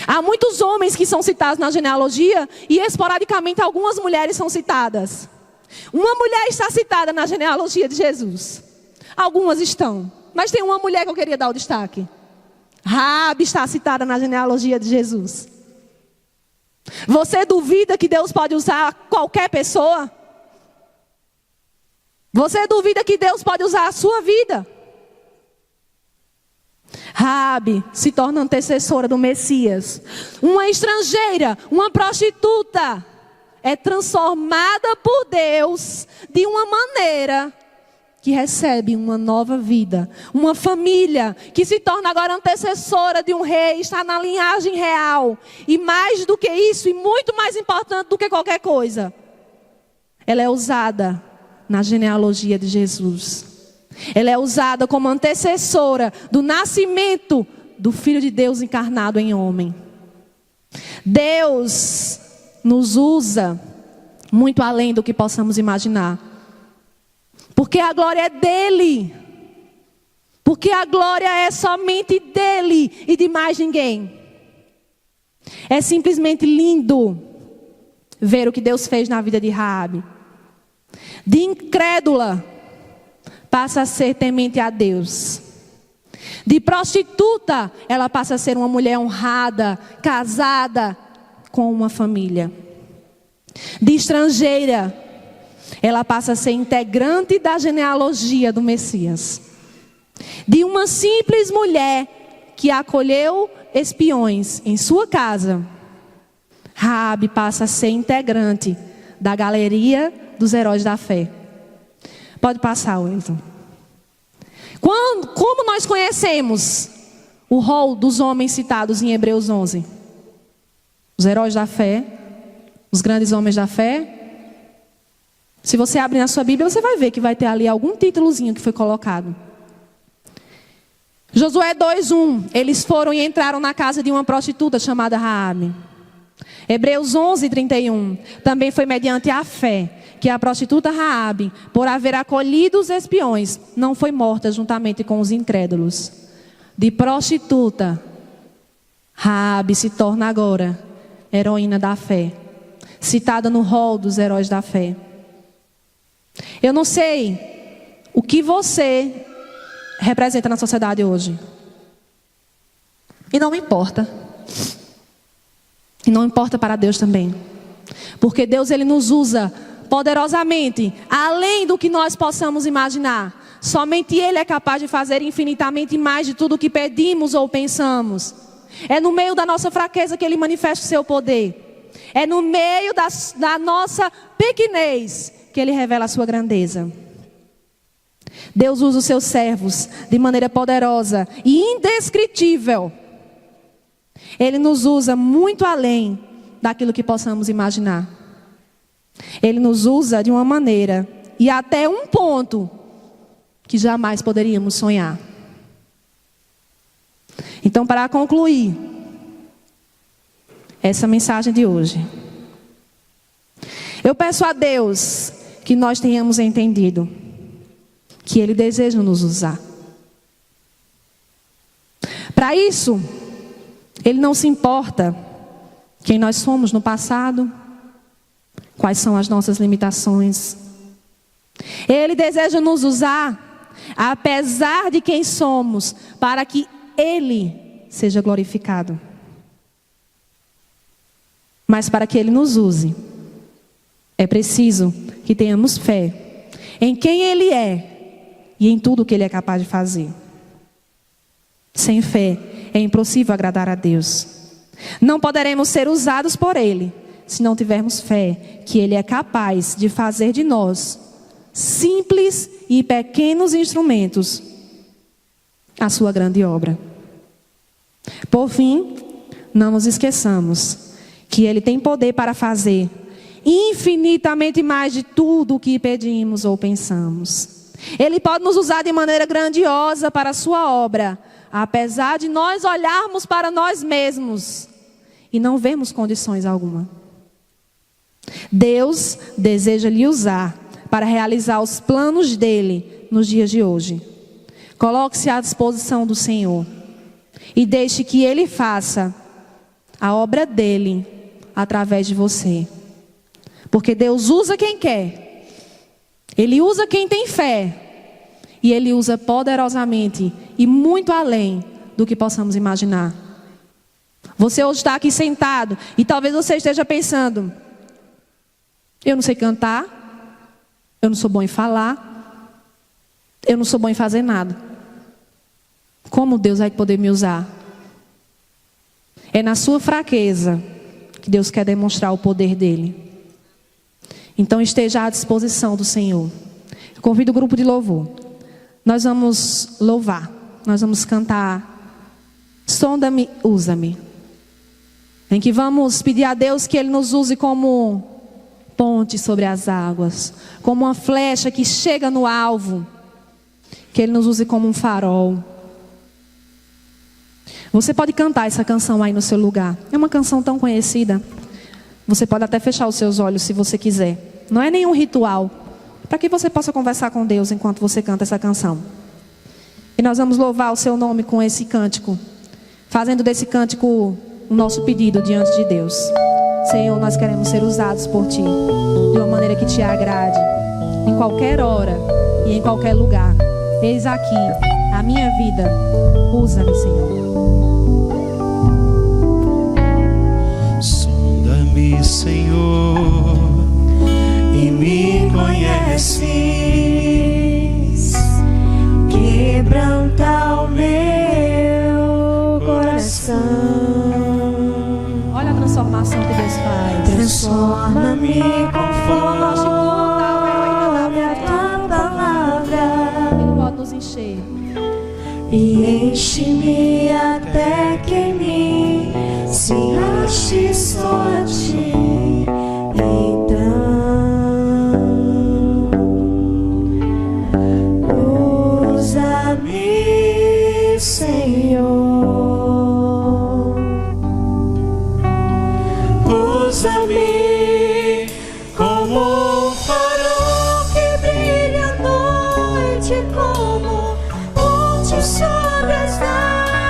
Há muitos homens que são citados na genealogia e esporadicamente algumas mulheres são citadas. Uma mulher está citada na genealogia de Jesus. Algumas estão, mas tem uma mulher que eu queria dar o destaque. Raabe está citada na genealogia de Jesus. Você duvida que Deus pode usar qualquer pessoa? Você duvida que Deus pode usar a sua vida? Raabe se torna antecessora do Messias. Uma estrangeira, uma prostituta, é transformada por Deus de uma maneira que recebe uma nova vida. Uma família que se torna agora antecessora de um rei, está na linhagem real. E mais do que isso, e muito mais importante do que qualquer coisa, ela é usada na genealogia de Jesus. Ela é usada como antecessora do nascimento do Filho de Deus encarnado em homem. Deus nos usa muito além do que possamos imaginar. Porque a glória é dele. Porque a glória é somente dele e de mais ninguém. É simplesmente lindo ver o que Deus fez na vida de Raabe. De incrédula, passa a ser temente a Deus. De prostituta, ela passa a ser uma mulher honrada, casada com uma família. De estrangeira, ela passa a ser integrante da genealogia do Messias. De uma simples mulher que acolheu espiões em sua casa, Raabe passa a ser integrante da galeria dos heróis da fé. Pode passar, Wellington. Como nós conhecemos o rol dos homens citados em Hebreus 11? Os heróis da fé, os grandes homens da fé. Se você abrir na sua Bíblia, você vai ver que vai ter ali algum títulozinho que foi colocado. Josué 2:1. Eles foram e entraram na casa de uma prostituta chamada Raabe. Hebreus 11:31. Também foi mediante a fé que a prostituta Raabe, por haver acolhido os espiões, não foi morta juntamente com os incrédulos. De prostituta, Raabe se torna agora heroína da fé, citada no rol dos heróis da fé. Eu não sei o que você representa na sociedade hoje. E não importa. E não importa para Deus também. Porque Deus, Ele nos usa poderosamente, além do que nós possamos imaginar. Somente Ele é capaz de fazer infinitamente mais de tudo o que pedimos ou pensamos. É no meio da nossa fraqueza que Ele manifesta o seu poder. É no meio da nossa pequenez que Ele revela a sua grandeza. Deus usa os seus servos de maneira poderosa e indescritível. Ele nos usa muito além daquilo que possamos imaginar. Ele nos usa de uma maneira e até um ponto que jamais poderíamos sonhar. Então, para concluir essa mensagem de hoje, eu peço a Deus que nós tenhamos entendido que Ele deseja nos usar. Para isso, Ele não se importa quem nós somos no passado, quais são as nossas limitações. Ele deseja nos usar, apesar de quem somos, para que Ele seja glorificado. Mas para que Ele nos use, é preciso que tenhamos fé em quem Ele é e em tudo que Ele é capaz de fazer. Sem fé é impossível agradar a Deus. Não poderemos ser usados por Ele se não tivermos fé que Ele é capaz de fazer de nós, simples e pequenos instrumentos, a sua grande obra. Por fim, não nos esqueçamos que Ele tem poder para fazer infinitamente mais de tudo o que pedimos ou pensamos. Ele pode nos usar de maneira grandiosa para a sua obra, apesar de nós olharmos para nós mesmos e não vermos condições alguma. Deus deseja lhe usar para realizar os planos dele nos dias de hoje. Coloque-se à disposição do Senhor e deixe que Ele faça a obra dele através de você. Porque Deus usa quem quer. Ele usa quem tem fé. E Ele usa poderosamente e muito além do que possamos imaginar. Você hoje está aqui sentado e talvez você esteja pensando: eu não sei cantar, eu não sou bom em falar, eu não sou bom em fazer nada. Como Deus vai poder me usar? É na sua fraqueza que Deus quer demonstrar o poder dele. Então esteja à disposição do Senhor. Eu convido o grupo de louvor. Nós vamos louvar, nós vamos cantar Sonda-me, usa-me. Em que vamos pedir a Deus que Ele nos use como ponte sobre as águas, como uma flecha que chega no alvo, que Ele nos use como um farol. Você pode cantar essa canção aí no seu lugar. É uma canção tão conhecida. Você pode até fechar os seus olhos se você quiser. Não é nenhum ritual. Para que você possa conversar com Deus enquanto você canta essa canção. E nós vamos louvar o seu nome com esse cântico, fazendo desse cântico o nosso pedido diante de Deus. Senhor, nós queremos ser usados por Ti de uma maneira que Te agrade, em qualquer hora e em qualquer lugar. Eis aqui a minha vida. Usa-me, Senhor. Sonda-me, Senhor, e me conheces. Quebranta o meu coração. Olha a transformação que Deus faz. Transforma-me conforme a Tua palavra. Ele pode nos encher. E enche-me até que em mim se ache só a Ti. Então usa-me, Senhor. Usa-me como um farol que brilha à noite, como ponte sobre as águas.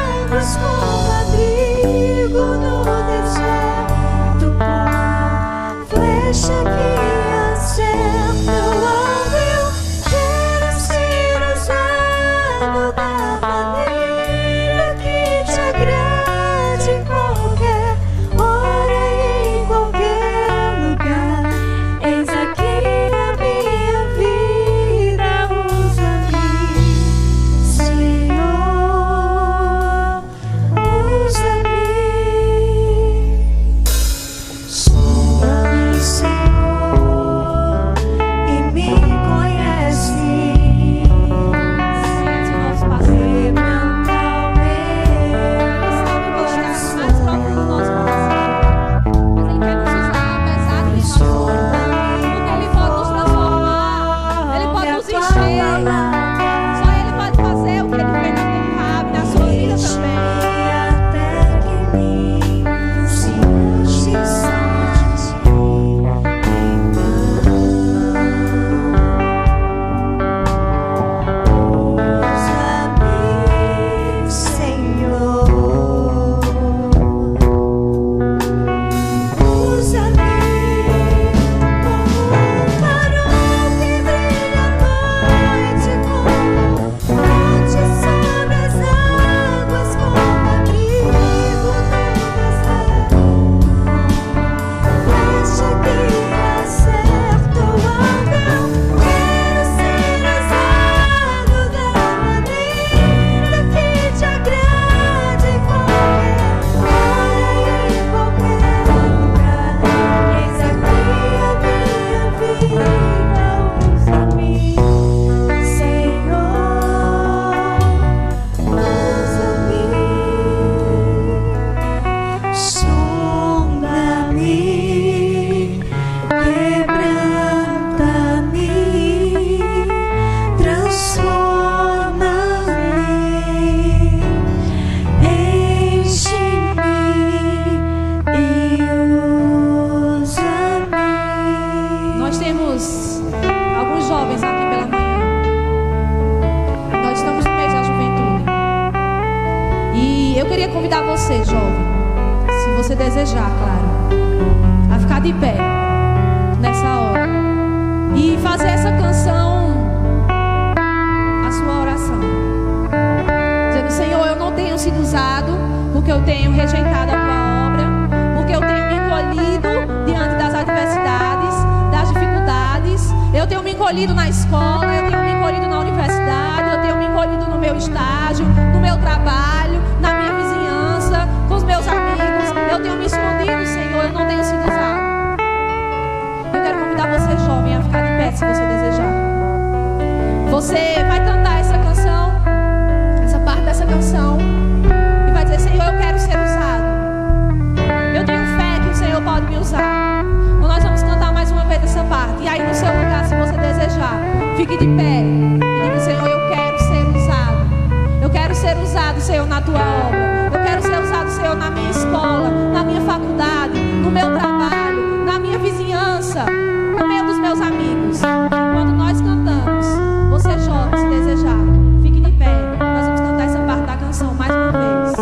temos alguns jovens aqui pela manhã. Nós estamos no mês da juventude. E eu queria convidar você, jovem, se você desejar, claro, a ficar de pé nessa hora e fazer essa canção a sua oração, dizendo: Senhor, eu não tenho sido usado porque eu tenho rejeitado a tua obra, porque eu tenho me encolhido diante das adversidades, das dificuldades. Eu tenho me encolhido na escola, eu tenho me encolhido na universidade, eu tenho me encolhido no meu estágio, no meu trabalho, na minha vizinhança, com os meus amigos. Eu tenho me escondido, Senhor, eu não tenho sido usado. Eu quero convidar você, jovem, a ficar de pé, se você desejar. Você vai cantar essa canção, essa parte dessa canção, e vai dizer: Senhor, eu quero ser usado. Eu tenho fé que o Senhor pode me usar. Então nós vamos cantar mais uma vez essa parte. E aí no seu lugar, se você desejar, fique de pé e diga: Senhor, eu quero ser usado. Eu quero ser usado, Senhor, na tua obra. Eu quero ser usado, Senhor, na minha escola, na minha faculdade, no meu trabalho, na minha vizinhança, no meio dos meus amigos. Quando nós cantamos, você jovem, se desejar, fique de pé. Nós vamos cantar essa parte da canção mais uma vez.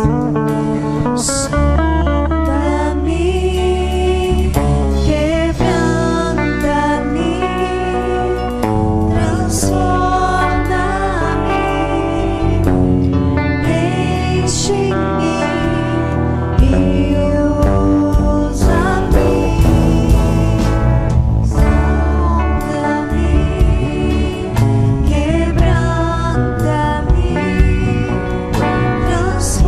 Sonda-me, quebranta-me, transforma-me, enche-me e usa-me. Sonda-me, quebranta-me, transforma-me,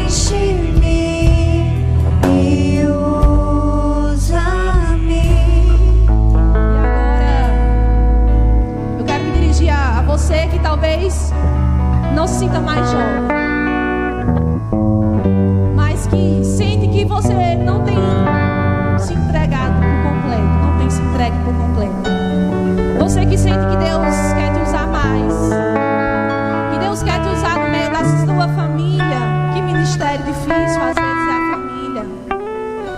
enche-me e usa-me. E agora, eu quero me dirigir a você que talvez não se sinta mais jovem, mas que sente que você não tem se entregado por completo, não tem se entregue por completo. Você que sente que Deus quer te usar mais, que Deus quer te usar no meio da sua família. Que ministério difícil às vezes é a família.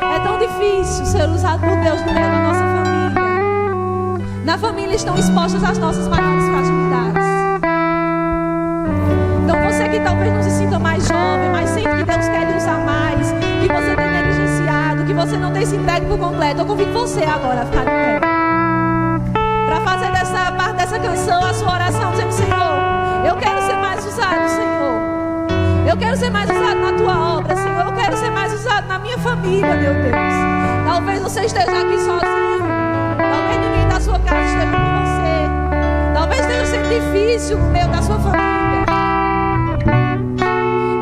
É tão difícil ser usado por Deus no meio da nossa família. Na família estão expostas as nossas maiores fragilidades. Então você que talvez não se sinta mais jovem, mas sente que Deus quer lhe usar mais, que você tem negligenciado, que você não tem se entregue por completo, eu convido você agora a ficar de pé, para fazer dessa parte dessa canção a sua oração, dizendo: Senhor, eu quero ser mais usado, Senhor. Eu quero ser mais usado na tua obra, Senhor. Eu quero ser mais usado na minha família, meu Deus. Talvez você esteja aqui sozinho, talvez ninguém da sua casa esteja com você, talvez esteja sendo difícil no meio da sua família,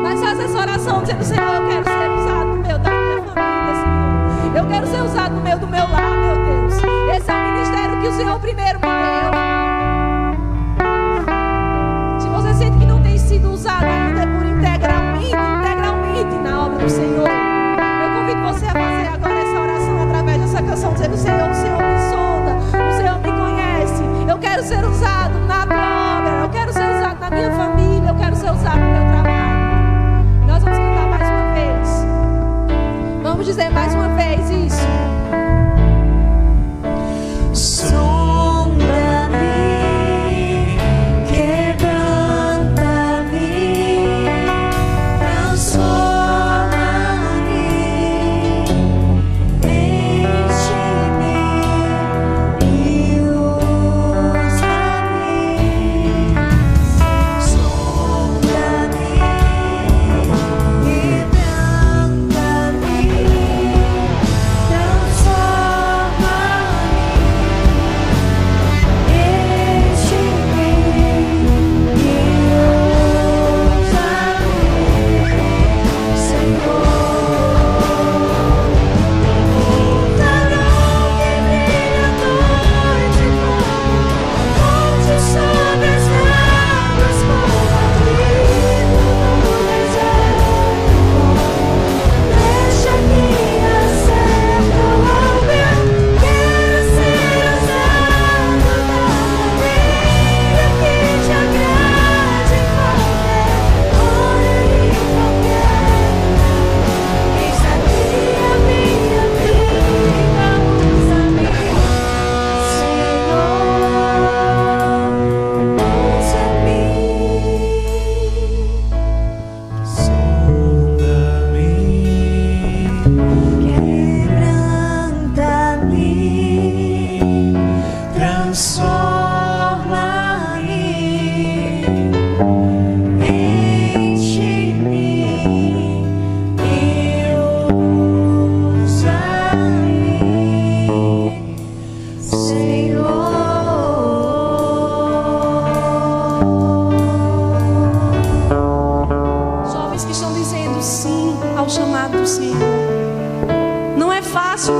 mas faz essa oração dizendo: Senhor, eu quero ser usado no meio da minha família, Senhor. Eu quero ser usado no meio do meu lar, meu Deus. Esse é o ministério que o Senhor primeiro me deu. Se você sente que não tem sido usado ainda por integralmente na obra do Senhor, eu convido você a fazer agora essa oração através dessa canção, dizendo: Senhor, o Senhor me sonda, o Senhor me conhece. Eu quero ser usado na tua obra, eu quero ser usado na minha família, eu quero ser usado no meu trabalho. Nós vamos cantar mais uma vez. Vamos dizer mais uma vez isso. Sonda-me,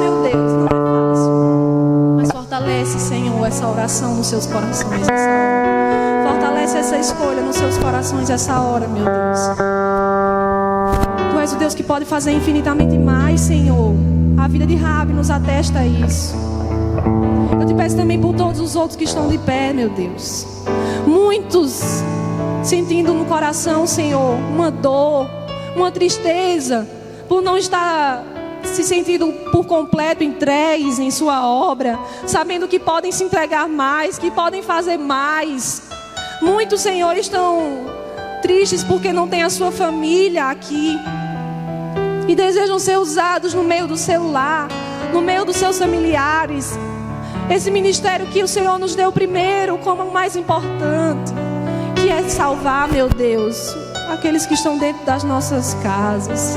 meu Deus, não é fácil. Mas fortalece, Senhor, essa oração nos seus corações essa hora. Fortalece essa escolha nos seus corações essa hora, meu Deus. Tu és o Deus que pode fazer infinitamente mais, Senhor. A vida de Raabe nos atesta isso. Eu te peço também por todos os outros que estão de pé, meu Deus. Muitos sentindo no coração, Senhor, uma dor, uma tristeza, por não estar se sentindo por completo entregues em sua obra, sabendo que podem se entregar mais, que podem fazer mais. Muitos, Senhor, estão tristes porque não tem a sua família aqui e desejam ser usados no meio do seu lar, no meio dos seus familiares. Esse ministério que o Senhor nos deu primeiro como o mais importante, que é salvar, meu Deus, aqueles que estão dentro das nossas casas.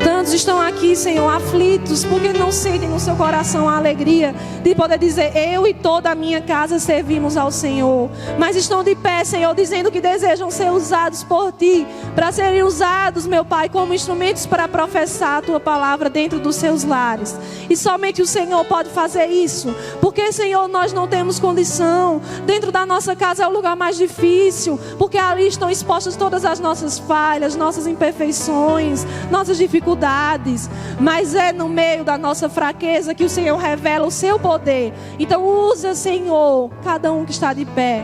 Tantos estão aqui, Senhor, aflitos, porque não sentem no seu coração a alegria de poder dizer: eu e toda a minha casa servimos ao Senhor. Mas estão de pé, Senhor, dizendo que desejam ser usados por Ti, para serem usados, meu Pai, como instrumentos para professar a Tua palavra dentro dos seus lares. E somente o Senhor pode fazer isso, porque, Senhor, nós não temos condição. Dentro da nossa casa é o lugar mais difícil, porque ali estão expostas todas as nossas falhas, nossas imperfeições, nossas dificuldades. Mas é no meio da nossa fraqueza que o Senhor revela o seu poder. Então usa, Senhor, cada um que está de pé,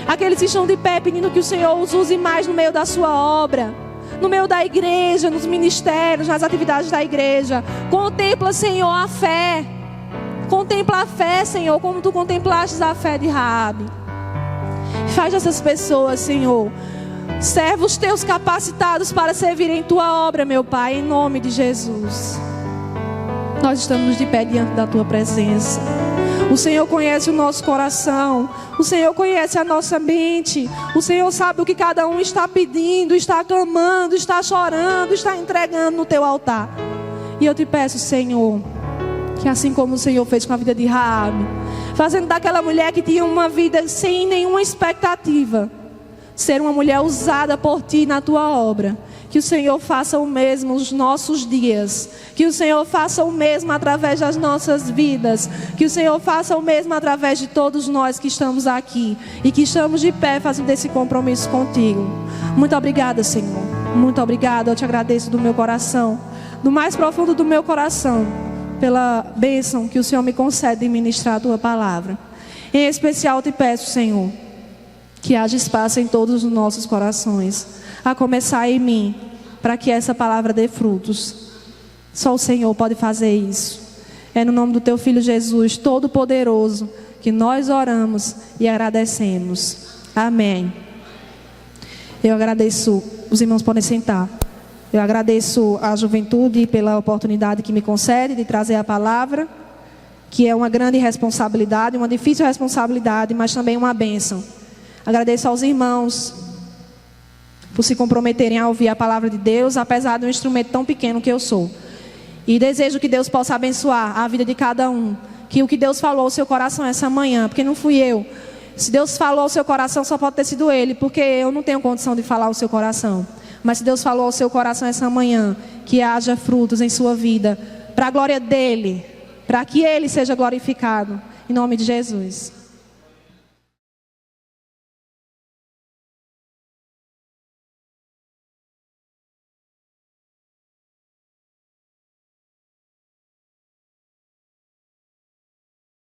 aqueles que estão de pé pedindo que o Senhor os use mais no meio da sua obra, no meio da igreja, nos ministérios, nas atividades da igreja. Contempla, Senhor, a fé. Contempla a fé, Senhor, como Tu contemplaste a fé de Raabe. Faz dessas pessoas, Senhor, servos Teus capacitados para servirem em Tua obra, meu Pai, em nome de Jesus. Nós estamos de pé diante da Tua presença. O Senhor conhece o nosso coração, o Senhor conhece a nossa mente, o Senhor sabe o que cada um está pedindo, está clamando, está chorando, está entregando no Teu altar. E eu te peço, Senhor, que assim como o Senhor fez com a vida de Raabe, fazendo daquela mulher que tinha uma vida sem nenhuma expectativa, ser uma mulher usada por Ti na Tua obra, que o Senhor faça o mesmo nos nossos dias, que o Senhor faça o mesmo através das nossas vidas, que o Senhor faça o mesmo através de todos nós que estamos aqui e que estamos de pé fazendo esse compromisso contigo. Muito obrigada, Senhor, muito obrigada. Eu te agradeço do meu coração, do mais profundo do meu coração, pela bênção que o Senhor me concede em ministrar a Tua palavra. Em especial eu te peço, Senhor, que haja espaço em todos os nossos corações, a começar em mim, para que essa palavra dê frutos. Só o Senhor pode fazer isso. É no nome do Teu Filho Jesus, Todo-Poderoso, que nós oramos e agradecemos. Amém. Eu agradeço, os irmãos podem sentar. Eu agradeço à juventude pela oportunidade que me concede de trazer a palavra, que é uma grande responsabilidade, uma difícil responsabilidade, mas também uma bênção. Agradeço aos irmãos por se comprometerem a ouvir a palavra de Deus, apesar de um instrumento tão pequeno que eu sou. E desejo que Deus possa abençoar a vida de cada um. Que o que Deus falou ao seu coração essa manhã, porque não fui eu. Se Deus falou ao seu coração, só pode ter sido Ele, porque eu não tenho condição de falar ao seu coração. Mas se Deus falou ao seu coração essa manhã, que haja frutos em sua vida, para a glória dEle, para que Ele seja glorificado. Em nome de Jesus.